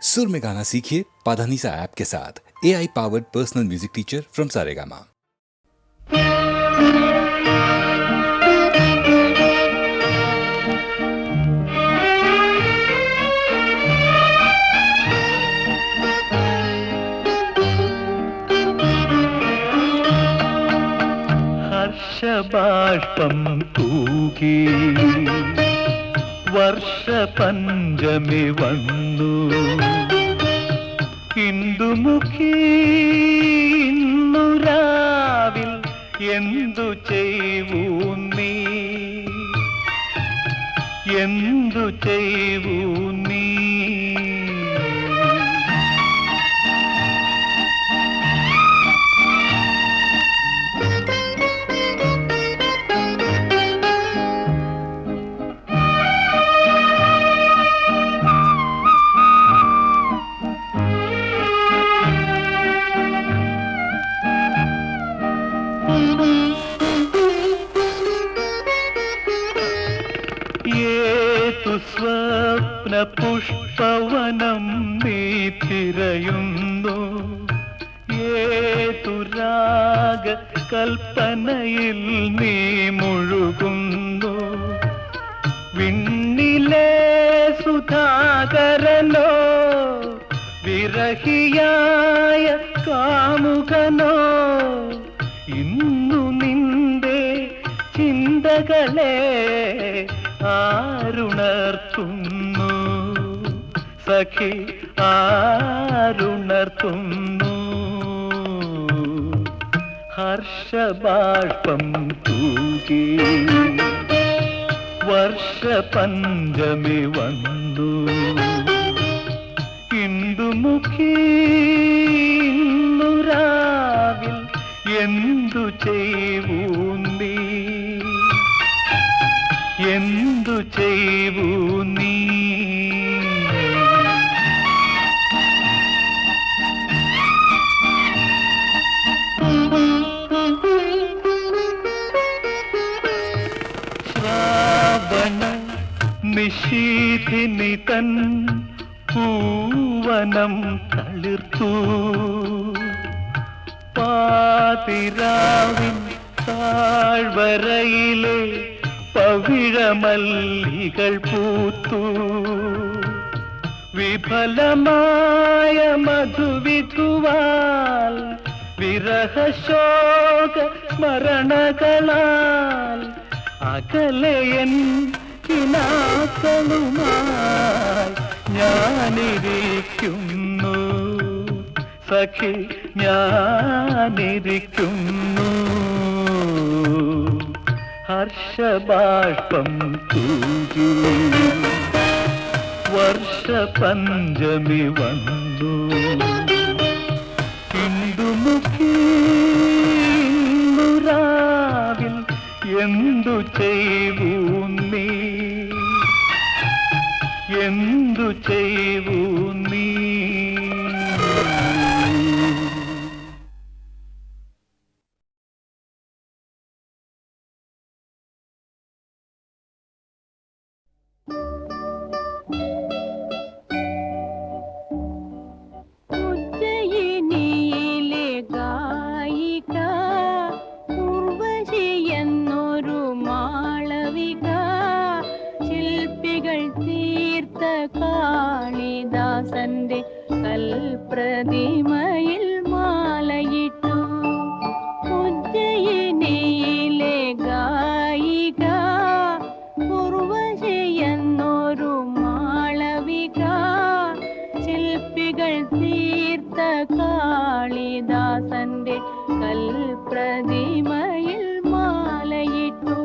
सुर में गाना सीखिए पाधानीसा ऐप के साथ। AI powered personal music teacher from Saregama. ഹർഷബാഷ്പം തൂകി വർഷപഞ്ചമി വന്നു. ഇന്ദുമുഖി ഇന്നു രാവിൽ എന്തു ചെയ്വൂ നീ, എന്തു ചെയ്വൂ നീ? സ്വപ്ന പുഷ്പവനം നീ തിരയുന്നു, ഏതു രാഗ കൽപ്പനയിൽ നീ മുഴുകുന്നു. വിണ്ണിലെ സുധാകരനോ വിരഹിയായ കാമുകനോ ഇന്നു നിന്റെ ചിന്തകളെ ആരുണർത്തുന്നു സഖി, ആരുണർത്തുന്നു? ഹർഷബാഷ്പം തൂകി വർഷപഞ്ചമി വന്നു. ഇന്ദുമുഖി ഇന്നു രാവിൽ എന്തു ചെയ്വൂ നീ, എന്തു ചെയ്വൂ നീ? ശ്രാവണ നിശീഥിനി തൻ പൂവനം തളിർത്തു. പാതിരാവിൻ താഴ്വരയിലെ പവിഴമല്ലികൾ പൂത്തു. വിഫലമായ മധുവിധുവാൽ വിരഹശോക സ്മരണകളാൽ അകലയൻ കിനാക്കളുമായി ഞാനിരിക്കുന്നു സഖി, ഞാനിരിക്കുന്നു. ഹർഷബാഷ്പം തൂകി വർഷപഞ്ചമി വന്നു. ഇന്ദുമുഖി ഇന്നു രാവിൽ എന്തു ചെയ്വൂ നീ, എന്തു ചെയ്വൂ നീ? കാളിദാസന്റെ കൽപ്രതിമയിൽ മാലയിട്ടു. ഉജ്ജയിനിയിലെ ഗായിക ഉർവശിയെന്നൊരു മാളവിക ശില്പികൾ തീർത്ത കാളിദാസന്റെ കൽപ്രതിമയിൽ മാലയിട്ടു.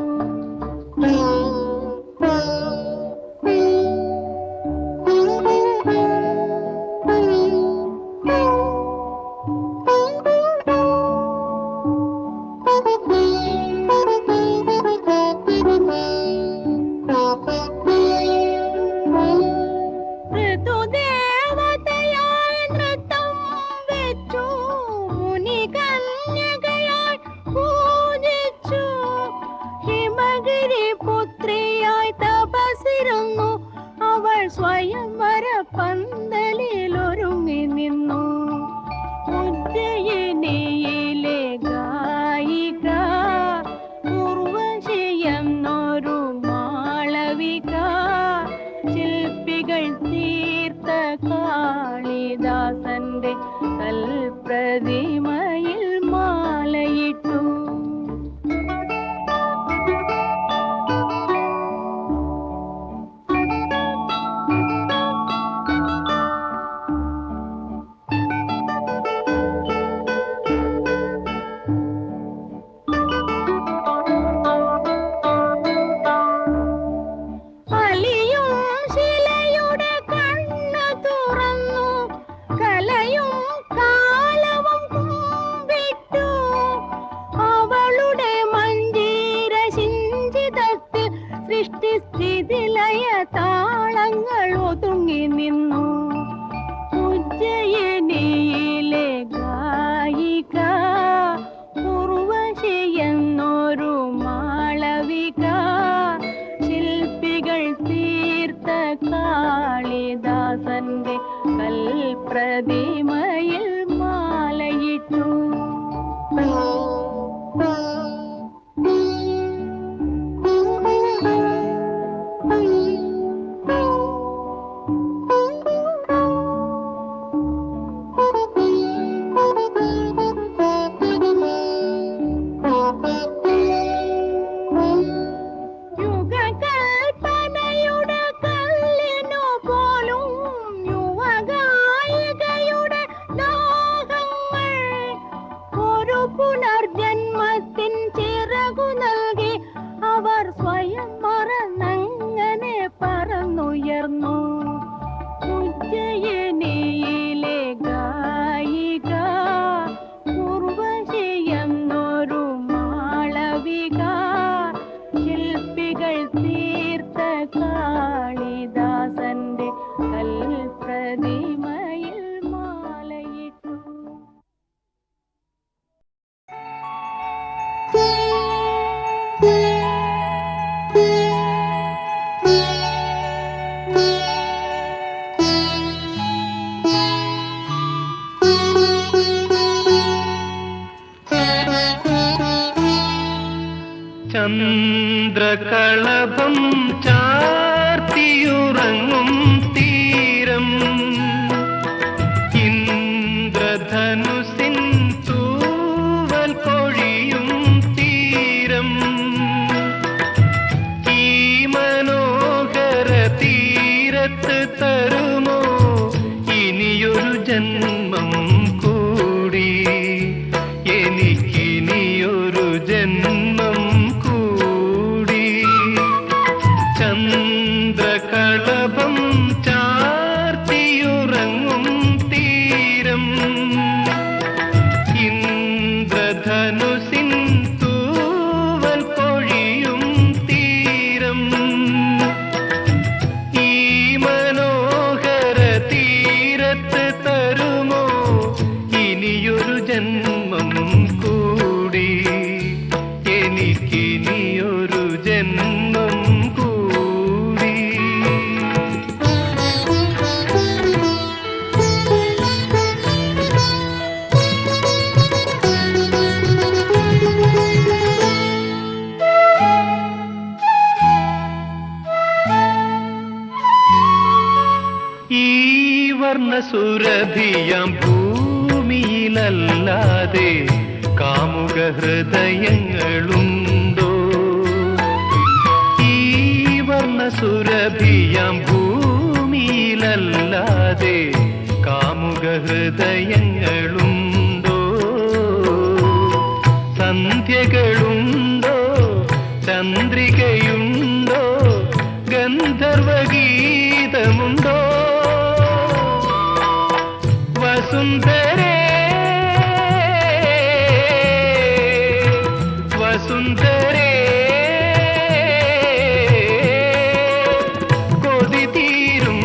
ൂനികന്യകയായി കാളിദാസന്റെ കൽപ്രതിമയിൽ മാലയിട്ടു. സൃഷ്ടിസ്ഥിതിലയ താളങ്ങൾ ഒതുങ്ങി നിന്നു. ഉജ്ജയിനിയിലെ ഗായിക ഉർവശിയെന്നൊരു മാളവിക ശില്പികൾ തീർത്ത കാളിദാസന്റെ കൽപ്രതിമയിൽ മാലയിട്ടു. പുനർജന്മത്തിൻ ചിറകു നൽകി അവർ സ്വയം മറന്നങ്ങനെ പറന്നുയർന്നു. ഉജ്ജയിനിയിലെ ഗായിക ഉർവശിയെന്നൊരു മാളവിക ശില്പികൾ തീർത്ത കാളിദാസന്റെ കൽപ്രതിമയിൽ മാലയിട്ടു. ചന്ദ്രകളഭം ചാർത്തിയുറങ്ങും തീരം ഇന്ദ്രധനുസിൻ തൂവൽ പൊഴിയും തീരം ഈ മനോഹര തീരത്ത് തരുമോ ഇനിയൊരു ജന്മം കൂടി എനിക്കിനിയൊരു ജന്മം കൂടി. ചന്ദ്രകളഭം ചാർത്തിയുറങ്ങും തീരം ഇന്ദ്രധനുസിൻ തൂവൽ പൊഴിയും തീരം ഈ മനോഹര തീരത്ത് തരുമോ ഇനിയൊരു ജന്മം കൂടി എനിക്കിനിയൊരു ജന്മം കൂടി. ഈ വർണ്ണസുരഭിയാം ഭൂമിയിലല്ലാതെ കാമുക ഹൃദയങ്ങളുണ്ടോ? ഈ വർണ്ണസുരഭിയാം ഭൂമിയിലല്ലാതെ കാമുക ഹൃദയങ്ങളുണ്ടോ? സന്ധ്യകളുണ്ടോ? ചന്ദ്രികയുണ്ടോ? ഗന്ധർവഗീതമുണ്ടോ? വസുന്ധരേ വസുന്ധരേ കൊതി തീരും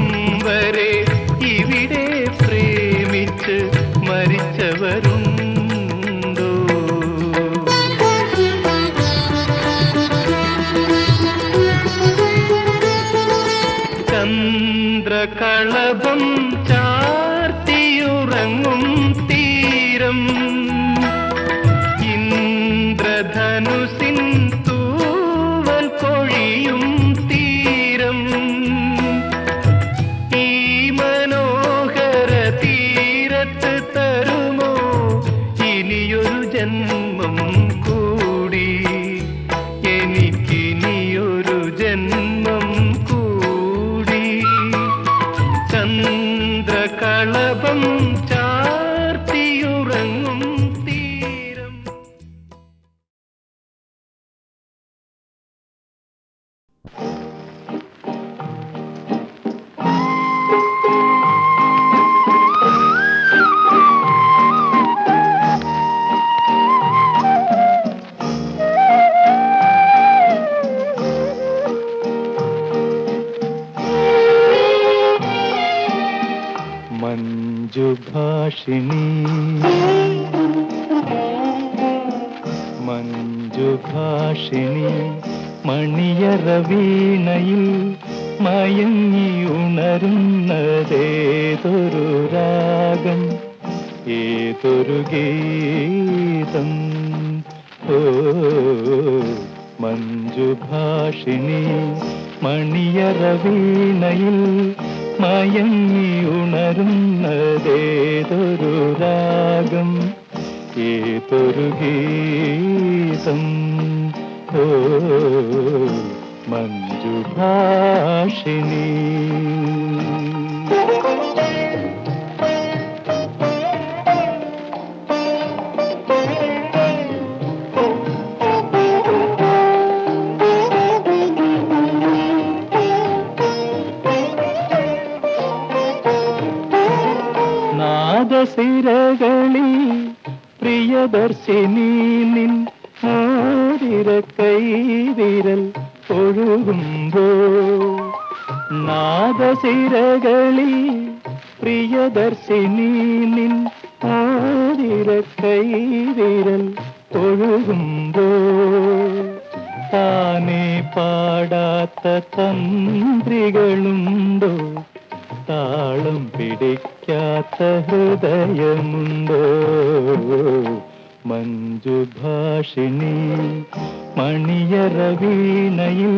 വരെ ഇവിടെ പ്രേമിച്ച് മരിച്ചവരുണ്ടോ? ചന്ദ്രകളഭം ചാർത്തിയുറങ്ങും കളഭം ചാർത്തിയുറങ്ങും തീരം. മഞ്ജുഭാഷിണി മഞ്ജുഭാഷിണി മണിയറ വീണയിൽ മയങ്ങിയുണരുന്നതേതൊരു രാഗം, ഏതൊരു ഗീതം. ഓ മഞ്ജുഭാഷിണി മണിയറ വീണയിൽ മയങ്ങിയുണരുന്നതേതൊരു രാഗം, ഏതൊരു ഗീതം. ഓ മഞ്ജുഭാഷിണി. നാദസിരകളിൽ പ്രിയദർശിനി നിൻ മോതിര കൈവിരൽ ഒഴുകുമ്പോ, നാദസിരകളിൽ പ്രിയദർശിനി നിൻ മോതിര കൈവിരൽ ഒഴുകുമ്പോ, താനേ പാടാത്ത തന്ത്രികളുണ്ടോ, താളം പിടിക്കാത്ത ഹൃദയമുണ്ടോ. മഞ്ജുഭാഷിണി മണിയറ വീണയിൽ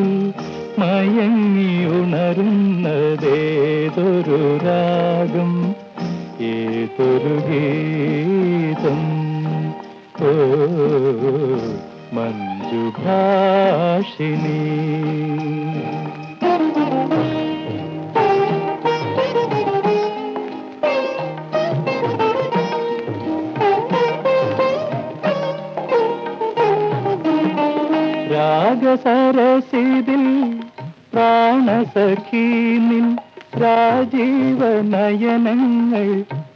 മയങ്ങിയുണരുന്നതേതൊരു രാഗം, ഏതൊരു ഗീതം. ഓ മഞ്ജുഭാഷിണി. രാഗസരസിതിൽ പ്രാണസഖി നിൻ രാജീവ നയനങ്ങൾ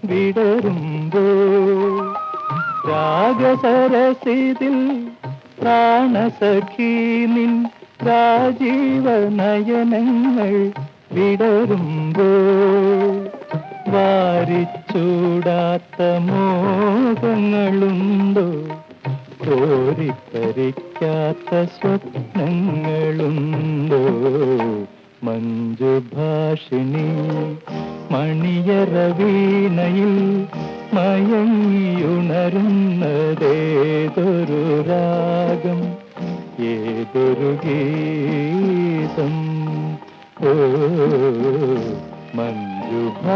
വിടരുമ്പോ, രാഗസരസിതിൽ പ്രാണസഖി നിൻ രാജീവ നയനങ്ങൾ വിടരുമ്പോ, വാരിച്ചൂടാത്ത മോഹങ്ങളുണ്ടോ, കോരിപ്പറിക്കാത്ത സ്വപ്നങ്ങളുണ്ടോ. മഞ്ജുഭാഷിണി മണിയറ വീണയിൽ മയങ്ങിയുണരുന്നതേതൊരു രാഗം, ഏതൊരു ഗീതം. ഓ മഞ്ജുഭാഷിണി.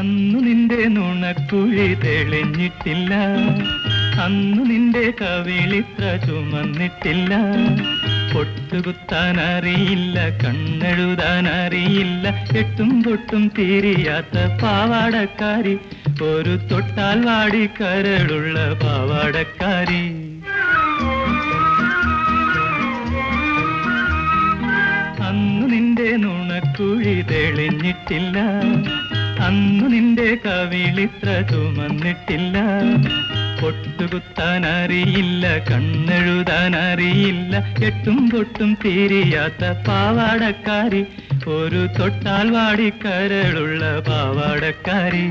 അന്നു നിന്റെ നുണക്കുഴി തെളിഞ്ഞിട്ടില്ല, അന്നു നിന്റെ കവിളിത്ര ചുമന്നിട്ടില്ല. പൊട്ടുകുത്താൻ അറിയില്ല, കണ്ണെഴുതാൻ അറിയില്ല, എട്ടും പൊട്ടും തീരിയാത്ത പാവാടക്കാരി, ഒരു തൊട്ടാൽ വാടി കരളുള്ള പാവാടക്കാരി. അന്നു നിന്റെ നുണക്കുഴി തെളിഞ്ഞിട്ടില്ല, അന്നു നിന്റെ കവിളിത്ര ചുമന്നിട്ടില്ല. പൊട്ടുകുത്താൻ അറിയില്ല, കണ്ണെഴുതാൻ അറിയില്ല, എട്ടും പൊട്ടും തീരിയാത്ത പാവാടക്കാരി, ഒരു തൊട്ടാൽ വാടി കരളുള്ള പാവാടക്കാരി.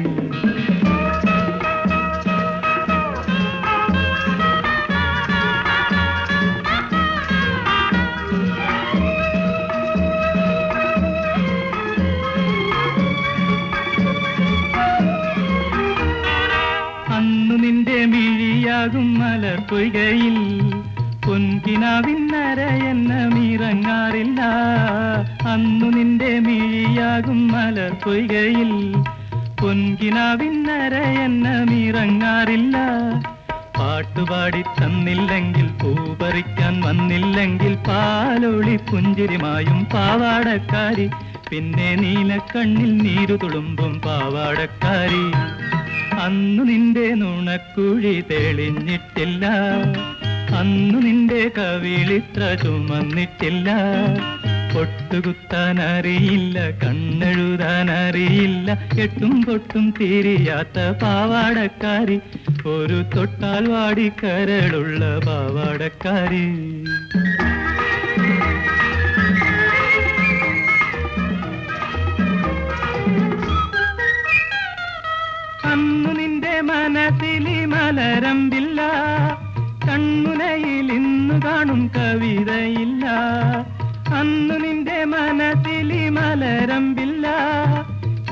പൊയ്കയിൽ പൊൻകിനാവിന്നരയെന്നമിറങ്ങാറില്ല. അന്നു നിന്റെ മിഴിയാകും മലർ പൊയ്കയിൽ പൊൻകിനാവിന്നരയെന്നമിറങ്ങാറില്ല. പാട്ടുപാടി തന്നില്ലെങ്കിൽ പൂപറിക്കാൻ വന്നില്ലെങ്കിൽ പാലൊളി പുഞ്ചിരിമായും പാവാടക്കാരി. പിന്നെ നീലക്കണ്ണിൽ നീരു തുളുമ്പും പാവാടക്കാരി. അന്നു നിന്റെ നുണക്കുഴി തെളിഞ്ഞിട്ടില്ല, അന്നു നിന്റെ കവിളിത്ര ചുമന്നിട്ടില്ല. പൊട്ടുകുത്താൻ അറിയില്ല, കണ്ണെഴുതാൻ അറിയില്ല, എട്ടും പൊട്ടും തിരിയാത്ത പാവാടക്കാരി. ഒരു തൊട്ടാൽ വാടിക്കരളുള്ള പാവാടക്കാരി. അന്നു നിന്റെ മനസ്സിലി മലരമ്പില്ല, കൺമുനയിൽ ഇന്നു കാണും കവിതയില്ല. അന്നു നിന്റെ മനസ്സിലി മലരമ്പില്ല,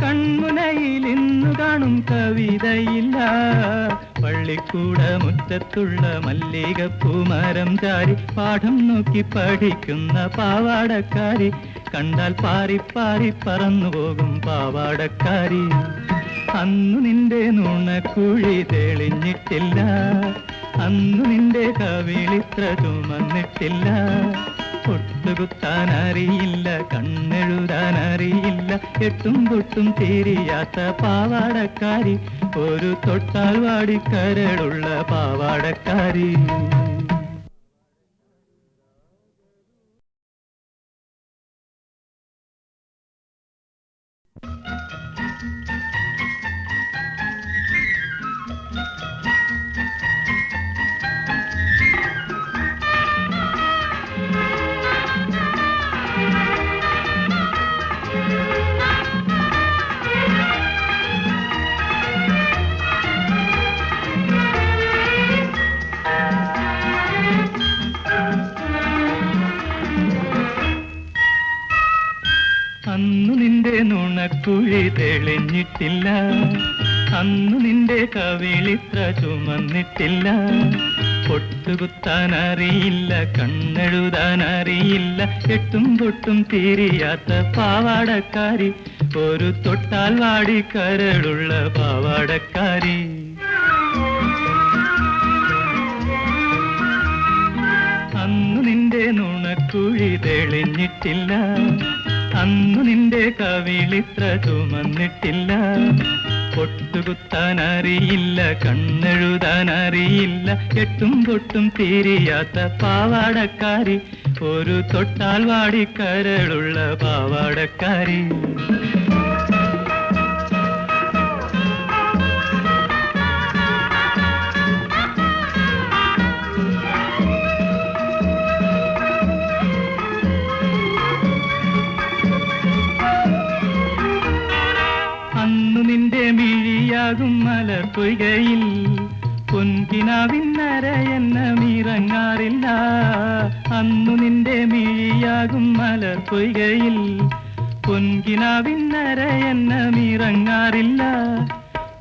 കൺമുനയിൽ ഇന്നു കാണും കവിതയില്ല. പള്ളിക്കൂട മുറ്റത്തുള്ള മല്ലികപ്പൂമരം ചാരി പാഠം നോക്കി പഠിക്കുന്ന പാവാടക്കാരി. കണ്ടാൽ പാറി പാറി പറന്നു പോകും പാവാടക്കാരി. അന്നു നിന്റെ നുണക്കുഴി തെളിഞ്ഞിട്ടില്ല, അന്നു നിന്റെ കവിളിത്ര ചുമന്നിട്ടില്ല. പൊട്ടുകുത്താൻ അറിയില്ല, കണ്ണെഴുതാൻ അറിയില്ല, എട്ടും പൊട്ടും തിരിയാത്ത പാവാടക്കാരി. ഒരു തൊട്ടാൽ വാടിക്കരളുള്ള പാവാടക്കാരി. അന്നു നിന്റെ നുണക്കുഴി തെളിഞ്ഞിട്ടില്ല, അന്നു നിന്റെ കവിളിത്ര ചുമന്നിട്ടില്ല. പൊട്ടുകുത്താൻ അറിയില്ല, കണ്ണെഴുതാൻ അറിയില്ല, എട്ടും പൊട്ടും തിരിയാത്ത പാവാടക്കാരി. ഒരു തൊട്ടാൽ വാടിക്കരളുള്ള പാവാടക്കാരി. അന്നു നിന്റെ നുണക്കുഴി തെളിഞ്ഞിട്ടില്ല, അന്നു നിന്റെ കവിളിത്ര ചുമന്നിട്ടില്ല. പൊട്ടുകുത്താൻ അറിയില്ല, കണ്ണെഴുതാൻ അറിയില്ല, എട്ടും പൊട്ടും തിരിയാത്ത പാവാടക്കാരി. ഒരു തൊട്ടാൽ വാടിക്കരളുള്ള പാവാടക്കാരി. അന്നു നിന്റെ മിഴിയാകും മലർ പൊയ്കയിൽ പൊൻകിനാവിന്നരയെന്നമിറങ്ങാറില്ല. അന്നു നിന്റെ മിഴിയാകും മലർ പൊയ്കയിൽ പൊൻകിനാവിന്നരയെന്നമിറങ്ങാറില്ല.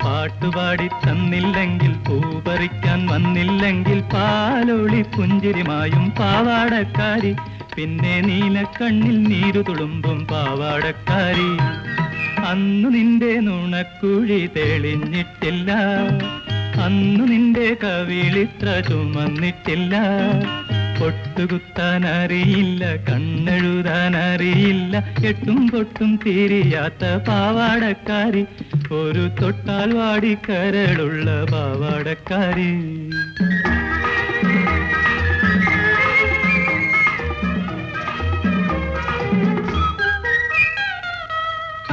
പാട്ടുപാടി തന്നില്ലെങ്കിൽ പൂപറിക്കാൻ വന്നില്ലെങ്കിൽ പാലൊളി പുഞ്ചിരിമായും പാവാടക്കാരി. പിന്നെ നീലക്കണ്ണിൽ നീരു തുളുമ്പും പാവാടക്കാരി. അന്നു നിന്റെ നുണക്കുഴി തെളിഞ്ഞിട്ടില്ല, അന്നു നിന്റെ കവിളിത്ര ചുമന്നിട്ടില്ല. പൊട്ടുകുത്താൻ അറിയില്ല, കണ്ണെഴുതാൻ അറിയില്ല, എട്ടും പൊട്ടും തിരിയാത്ത പാവാടക്കാരി. ഒരു തൊട്ടാൽ വാടിക്കരളുള്ള പാവാടക്കാരി.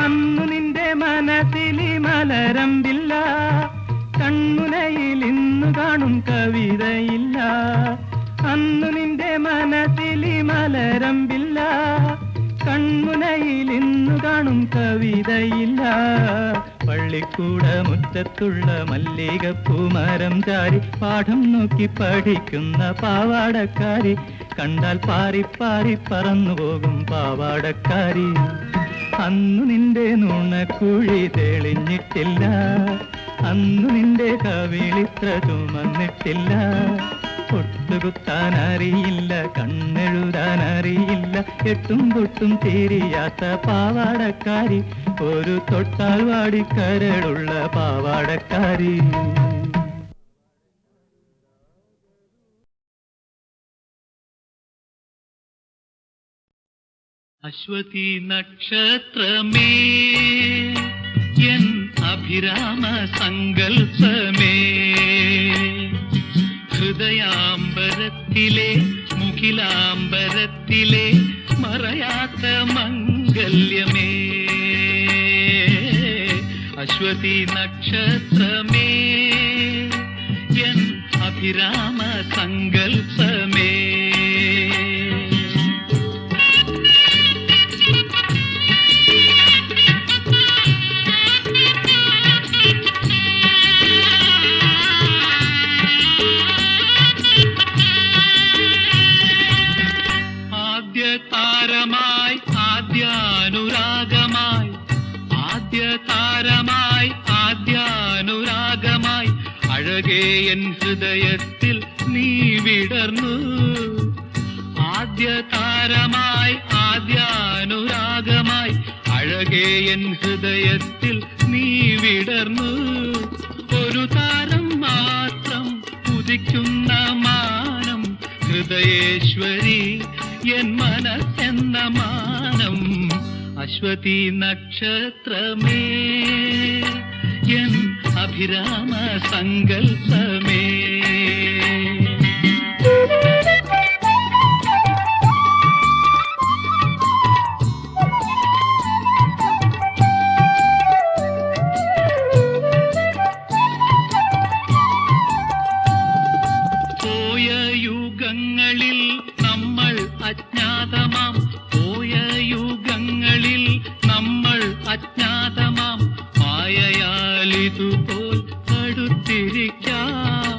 അന്നു നിന്റെ മനസ്സിലി മലരമ്പില്ല, കൺമുനയിൽ ഇന്നു കാണും കവിതയില്ല. അന്നു നിന്റെ മനസ്സിലി മലരമ്പില്ല, കൺമുനയിൽ ഇന്നു കാണും കവിതയില്ല. പള്ളിക്കൂട മുറ്റത്തുള്ള മല്ലികപ്പൂമരം ചാരി പാഠം നോക്കി പഠിക്കുന്ന പാവാടക്കാരി. കണ്ടാൽ പാറി പാറി പറന്നു പോകും പാവാടക്കാരി. അന്നു നിന്റെ നുണക്കുഴി തെളിഞ്ഞിട്ടില്ല, അന്നു നിന്റെ കവിളിത്ര ചുമന്നിട്ടില്ല. മുട്ടുകുത്താൻ അറിയില്ല, കണ്ണെഴുതാൻ അറിയില്ല, എട്ടും പൊട്ടും തിരിയാത്ത പാവാടക്കാരി, ഒരു തൊട്ടാൽ വാടിക്കരളുള്ള പാവാടക്കാരി. അശ്വതി നക്ഷത്രമേ എൻ അഭിരാമ സങ്കൽപ്പമേ, ഹൃദയാംബരത്തിലെ മുഖിലാംബരത്തിലെ മറയാത്ത മംഗല്യമേ. അശ്വതി നക്ഷത്രമേ എൻ അഭിരാമ സങ്കൽപ്പമേ. താരമായി ആദ്യാനുരാഗമായി, ആദ്യ താരമായി ആദ്യാനുരാഗമായി, അഴകേ എൻ ഹൃദയത്തിൽ നീ വിടർന്നു. ആദ്യ താരമായി ആദ്യാനുരാഗമായി, അഴകേ എൻ ഹൃദയത്തിൽ നീ വിടർന്നു. ഒരു താരം മാത്രം ഉദിക്കുന്ന മാനം, ഹൃദയേശ്വരി എൻ മനസ്സെന്ന മാനം. അശ്വതി നക്ഷത്രമേ എൻ അഭിരാമ സങ്കൽപ്പമേ. പോയ യുഗങ്ങളിൽ നമ്മൾ അജ്ഞാതമാം, പോയ യുഗങ്ങളിൽ നമ്മൾ അജ്ഞാതമാം, മായയാലിതുപോൽ അടുത്തിരിക്കാം.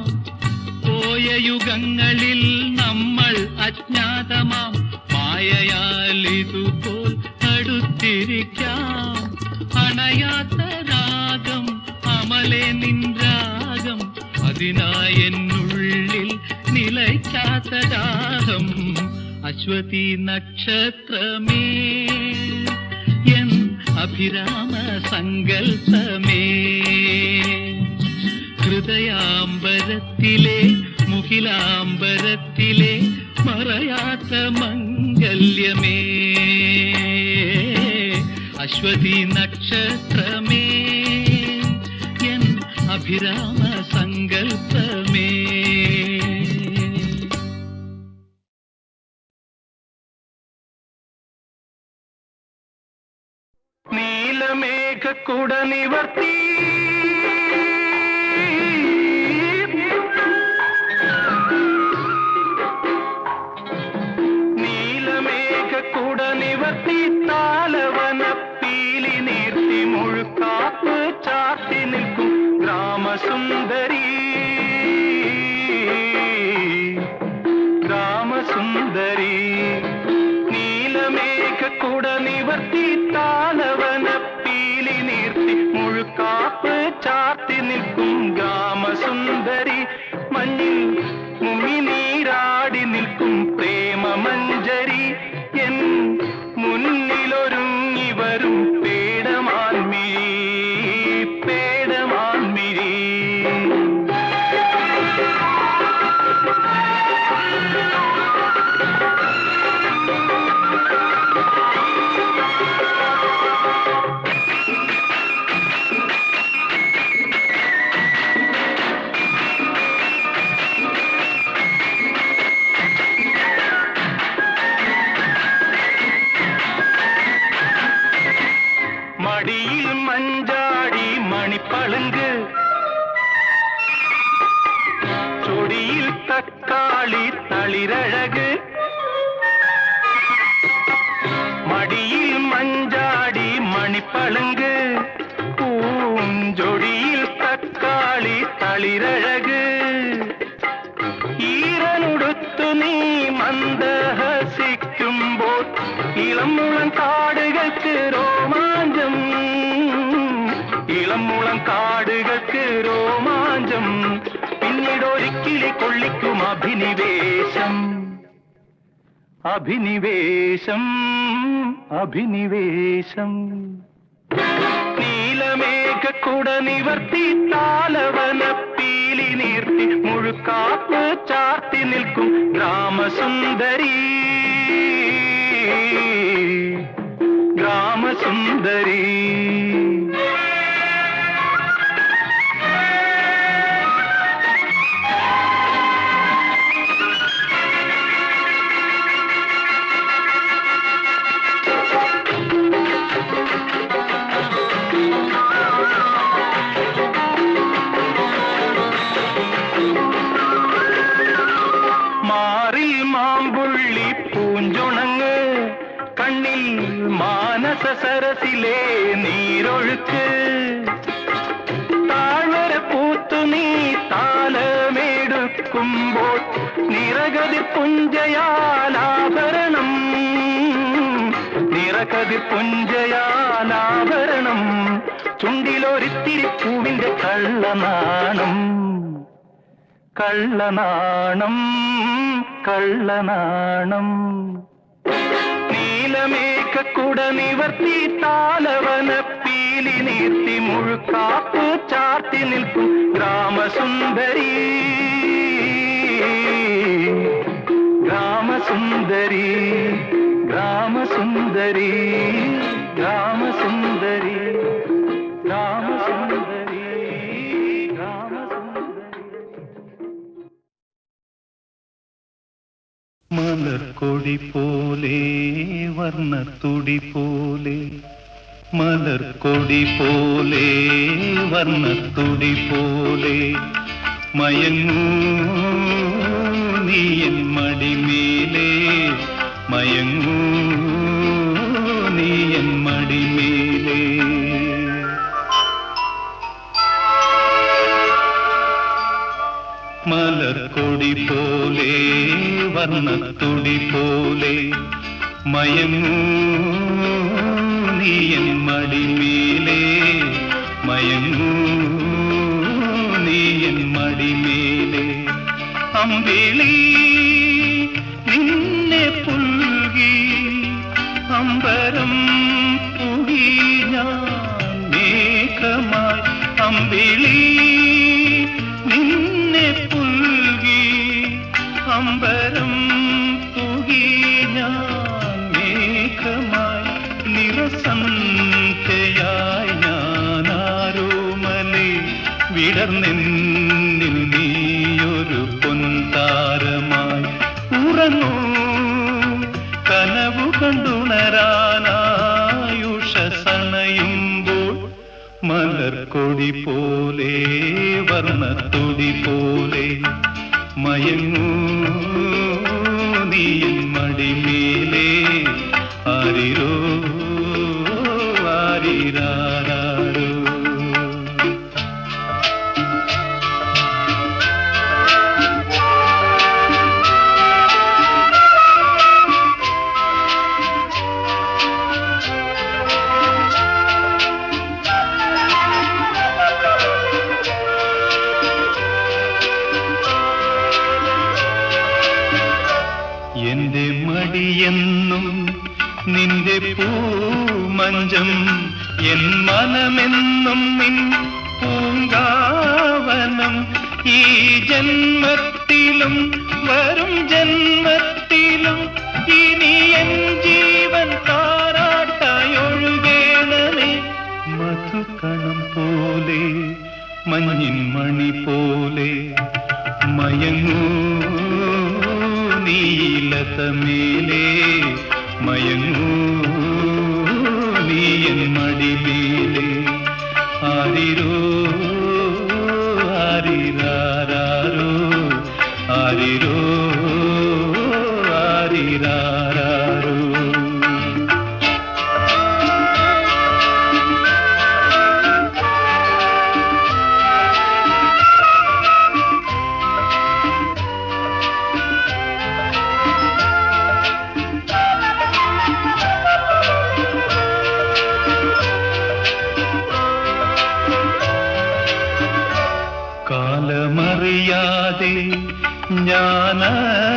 പോയ യുഗങ്ങളിൽ നമ്മൾ അജ്ഞാതമാം, മായയാലിതുപോൽ അടുത്തിരിക്കാം. അണയാത്ത രാഗം അമലേ നിൻ രാഗം, അതിനായെന്നുള്ളിൽ നിലയ്ക്കാത്ത ദാഹം. അശ്വതി നക്ഷത്രമേ എൻ അഭിരാമ സങ്കൽപ്പമേ, ഹൃദയാംബരത്തിലെ മുഖിലാംബരത്തിലെ മറയാത്ത മംഗല്യമേ. അശ്വതി നക്ഷത്രമേ എൻ അഭിരാമ സങ്കൽപ്പമേ. നീലമേഘക്കുട നിവർത്തി നീലമേഘക്കുട നിവർത്തി, താലവന പീലി നീർത്തി, മുഴുക്കാപ്പ് ചാർത്തി നിൽക്കും ഗ്രാമസുന്ദരി, ഗ്രാമസുന്ദരി. നീലമേഘക്കുട നിവർത്തി, താലവന പീലി നീർത്തി, മുഴുക്കാപ്പ് ചാർത്തി നിൽക്കും ഗ്രാമസുന്ദരി. മഞ്ഞിൽ മുങ്ങി നീരാടി നിൽക്കും പ്രേമമഞ്ജരി, എൻ മുന്നിലൊരുങ്ങി വരും പേടമാൻമിഴി, പേടമാൻമിഴി. മടിയിൽ മഞ്ചാടി മണിപ്പളുങ്ക്, ചൊടിയിൽ തക്കാളി തളിരഴക്. മടിയിൽ മഞ്ചാടി മണിപ്പളുങ്ക്, പൂഞ്ചൊടിയിൽ തക്കാളി തളിരഴക്. ഈറനുടുത്തു നീ മന്ദഹസിക്കുമ്പോൾ ഇളമുളം കാടുകൾക്ക് രോമാഞ്ചം, ഇളമുളം കാടുകൾക്ക് രോമാഞ്ചം. പിന്നെ പിന്നീടൊരിക്കിളി കൊള്ളിക്കും അഭിനിവേശം അഭിനിവേശം അഭിനിവേശം നീലമേഘക്കുട നിവർത്തി താലവന പീലി നീർത്തി മുഴുക്കാപ്പ് ചാർത്തി നിൽക്കും ഗ്രാമസുന്ദരി ഗ്രാമസുന്ദരി മാറിൽ മാമ്പുള്ളി പൂഞ്ചുണങ്ങ് കണ്ണിൽ മാനസ സരസിലെ നീരൊഴുക്ക് താഴ്വര പൂത്തു നീ താലമെടുക്കുമ്പോൾ നിറകതി പുഞ്ചയാലാഭരണം നിറകതി പുഞ്ചയാലാഭരണം ചുണ്ടിലൊരിത്തിരി പൂവിന്റെ കള്ളനാണം കള്ളനാണം കള്ളനാണം നീലമേഘക്കുട നിവർത്തി താലവന പീലി നീർത്തി മുഴുക്കാപ്പ് ചാർത്തി നിൽക്കും ഗ്രാമസുന്ദരി ഗ്രാമസുന്ദരി ഗ്രാമസുന്ദരി ഗ്രാമസുന്ദരി ഗ്രാമസുന്ദരി മലർക്കൊടി പോലെ വർണ്ണത്തുടി പോലെ മലർക്കൊടി പോലെ വർണ്ണത്തുടി പോലെ മയങ്ങൂ നീയൻ മടിമേലേ മയങ്ങൂ നീയൻ മടിമേലേ മലർക്കൊടി പോലെ വർണ്ണത്തുടി പോലെ മയങ്ങൂ നീയൻ മടിമേലേ മയങ്ങൂ നീയൻ മടിമേലേ അമ്പിളി നിന്നെ പുൽകി അമ്പരം പുകി ഞാൻ മേഘമായി അമ്പിളി നിന്നെ പുൽകി അമ്പരം പുകി ഞാൻ മേഘമായി നിറസന്ധ്യയായി ഞാനാരോമലേ വിടർന്നെന്നിൽ നീയൊരു പൊൻതാരമായി ഉറങ്ങൂ കനവു കണ്ടുണരാനായുഷസണയുമ്പോൾ മലർക്കൊടി പോലെ വർണ്ണത്തുടി പോലെ മയങ്ങൂ നീയൻ മടിമേലേ ആരിരോ ആരിരാരോ എന്റെ മടിയെന്നും നിന്റെ പൂമഞ്ചം എൻ മനമെന്നും നിൻ പൂങ്കാവനം ഈ ജന്മത്തിലും വരും ജന്മത്തിലും ഇനി എൻ ജീവൻ താരാട്ടായൊഴുകേണമേ മധുകണം പോലെ മഞ്ഞിൻ മണി പോലെ മയങ്ങൂ നീലതമേലേ മയങ്ങൂ നീയൻ മടിമേലേ ആരിരോ ആരിരാരോ ആരിരോ ആരിരാരോ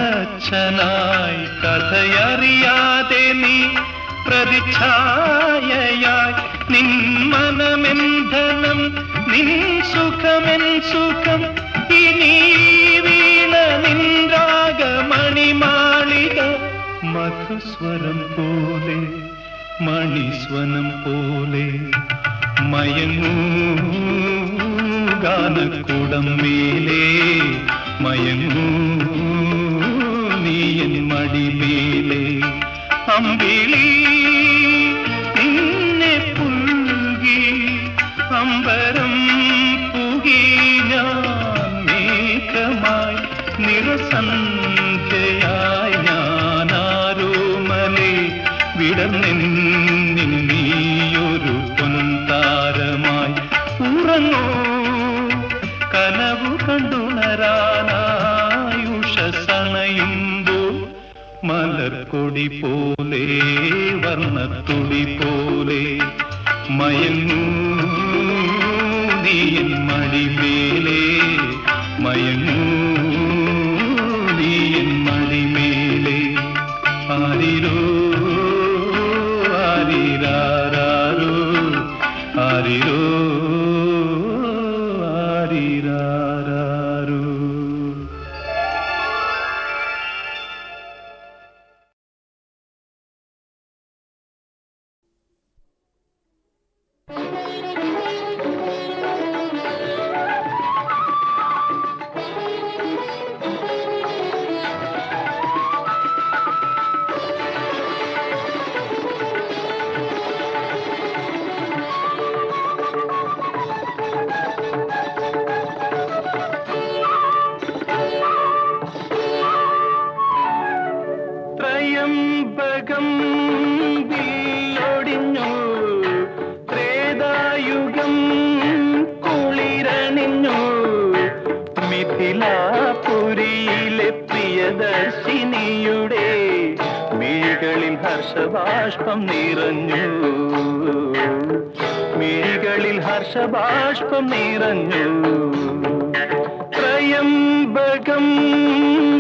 ഞാനച്ഛനായി കഥയറിയാതെ നീ പ്രതിച്ഛായയായി നിൻ മനമെന്ധനം നിൻ സുഖമെൻ സുഖം ഇനി വീണ നിൻരാഗമണിമാളിക മധുസ്വരം പോലെ മണിസ്വനം പോലെ മയങ്ങൂ ഗാനക്കുടം മേലേ മയങ്ങൂ നീയൻ മടിമേലേ അമ്പിളി നിന്നെ പുൽകി അമ്പരം പുകി ഞാൻ മേഘമായി നിറസന്ധ്യയായി ഞാനാരോമലേ വിടർന്നെന്നിൽ നീയൊരു പൊൻതാരമായി ഉറങ്ങൂ കനവു കണ്ടുണരാനായി ഉഷസണയുമ്പോൾ മലർക്കൊടി പോലെ വർണ്ണത്തുടി പോലെ മയങ്ങൂ നീയൻ മടിമേലേ മയങ്ങൂ നീയൻ മടിമേലേ ആരിരോ ആരിരാരോ ആരിരോ ആരിരാരോ. ത്രയംബകം വില്ലൊടിഞ്ഞു ത്രേതായുഗം കുളിരണിഞ്ഞു മിഥിലാപുരിയിലെ പ്രിയദർശിനിയുടെ മിഴികളിൽ ഹർഷബാഷ്പം നിറഞ്ഞു മിഴികളിൽ ഹർഷബാഷ്പം നിറഞ്ഞു ത്രയംബകം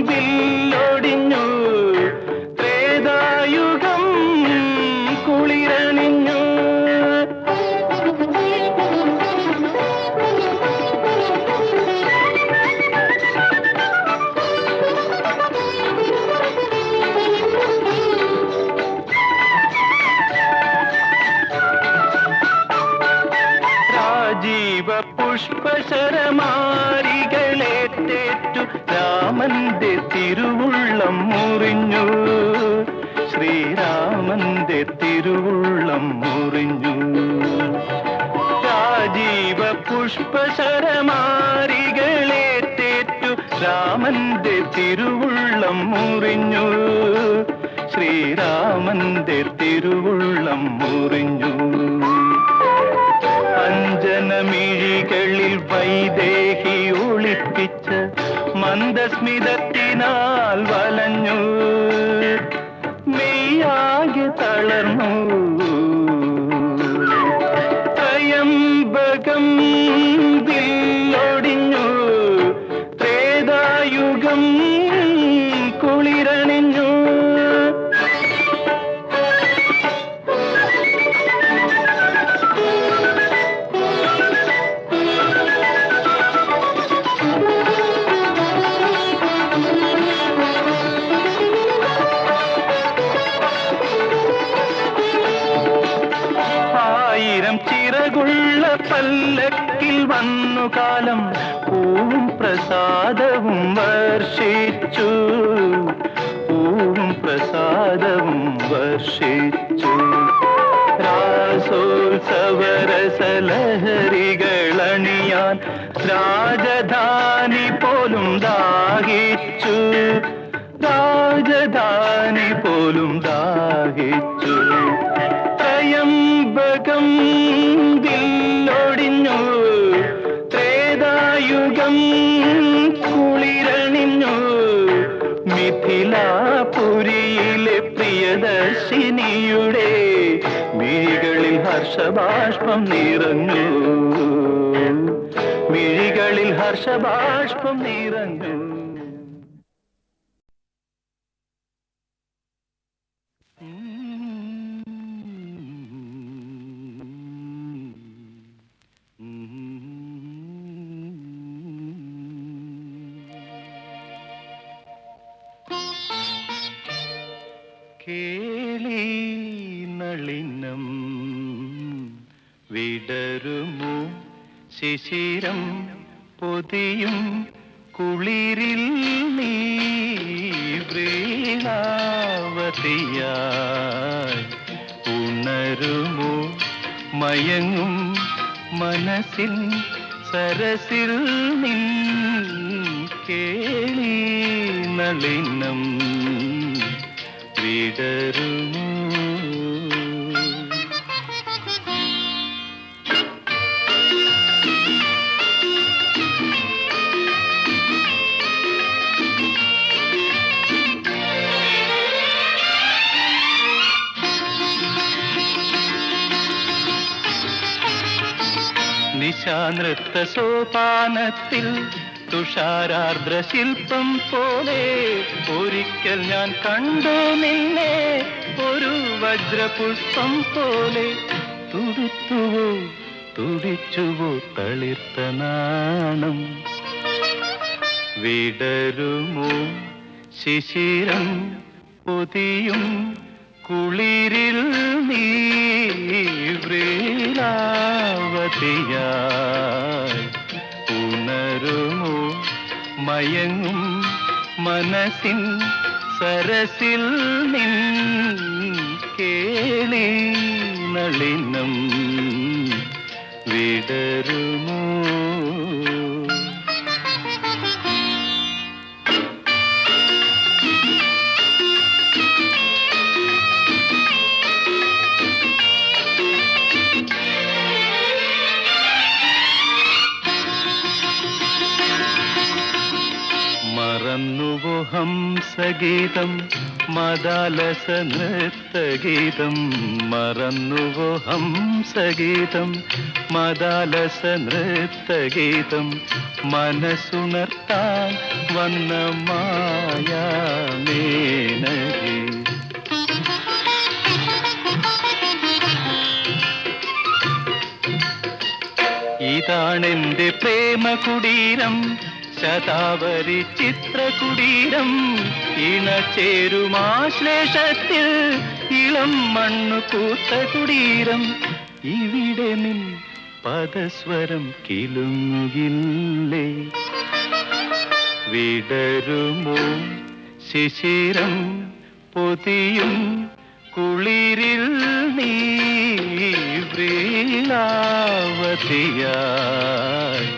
വില്ലൊടിഞ്ഞു ത്രേതായുഗം കുളിരണിഞ്ഞു രാജീവ പുഷ്പശരമാരികളേറ്റേറ്റു രാമന്റെ തിരുവുള്ളം മുറിഞ്ഞു ശ്രീരാമന്റെ തിരുവുള്ളം മുറിഞ്ഞു രാജീവ പുഷ്പശരമാരികളേറ്റേറ്റു രാമന്റെ തിരുവുള്ളം മുറിഞ്ഞു ശ്രീരാമന്റെ തിരുവുള്ളം മുറിഞ്ഞു അഞ്ജനമിഴികളിൽ വൈദേഹി ഒളിപ്പിച്ച മന്ദസ്മിതത്തിനാൽ വലഞ്ഞു മെയ്യാകെ തളർന്നു ത്രയംബകം വില്ലൊടിഞ്ഞു ത്രേതായുഗം കുളിരണിഞ്ഞു ചിറകുള്ള പല്ലക്കിൽ വന്നു കാലം പൂവും പ്രസാദവും വർഷിച്ചു പൂവും പ്രസാദവും വർഷിച്ചു രാസോത്സവരസലഹരികളണിയാൻ രാജധാനി പോലും ദാഹിച്ചു രാജധാനി പോലും ദാഹിച്ചു ത്രയംബകം വില്ലൊടിഞ്ഞു ത്രേതായുഗം കുളിരണിഞ്ഞു മിഥിലാപുരിയിലെ പ്രിയദർശിനിയുടെ മിഴികളിൽ ഹർഷബാഷ്പം നിറഞ്ഞു മിഴികളിൽ ഹർഷബാഷ്പം നിറഞ്ഞു കേളി നളിനം വിടരുമോ ശിശിരം പൊതിയും കുളിരിൽ നീ വ്രീണാവതിയായി ഉണരുമോ മയങ്ങും മനസ്സിൽ സരസിൽ നിൻ കേളി നളിനം വിടരുമോ. നിശാനൃത്ത സോപാനത്തിൽ തുഷാരാർദ്ര ശില്പം പോലെ ഒരിക്കൽ ഞാൻ കണ്ടു നിന്നെ ഒരു വജ്രപുഷ്പം പോലെ. തുടുത്തുവോ തുടിച്ചുവോ തളിർത്ത നാണം വിടരുമോ ശിശിരം പൊതിയും കുളിരിൽ നീ വ്രീണാവതിയായി ഉണരുമോ മയങ്ങും മനസ്സിൻ സരസിൽ നിൻ കേളി നളിനം വിടരുമോ. മറന്നുവോ ഹംസഗീതം മദാലസ നൃത്തഗീതം. മറന്നുവോ ഹംസഗീതം മദാലസ നൃത്തഗീതം. മനസ്സുണർത്താൻ വന്ന മായാമേനകി. ഇതാണെന്റെ പ്രേമ കുടീരം ശതാവരി ചിത്രകുടീരം. ഇണചേരുമാശ്ലേഷത്തിൽ ഇളം മണ്ണു കൂത്ത കുടീരം. ഇവിടെ നിൻ പദസ്വരം കിലുങ്ങില്ലേ. വിടരുമോ ശിശിരം പൊതിയും കുളിരിൽ നീ വ്രീണാവതിയായി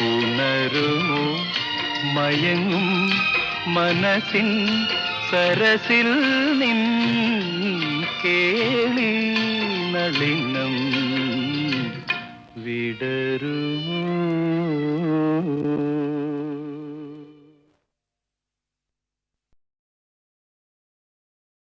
ഉണരുമോ മയങ്ങും മനസ്സിൻ സരസിൽ നിൻ കേളി നളിനം വിടരുമോ.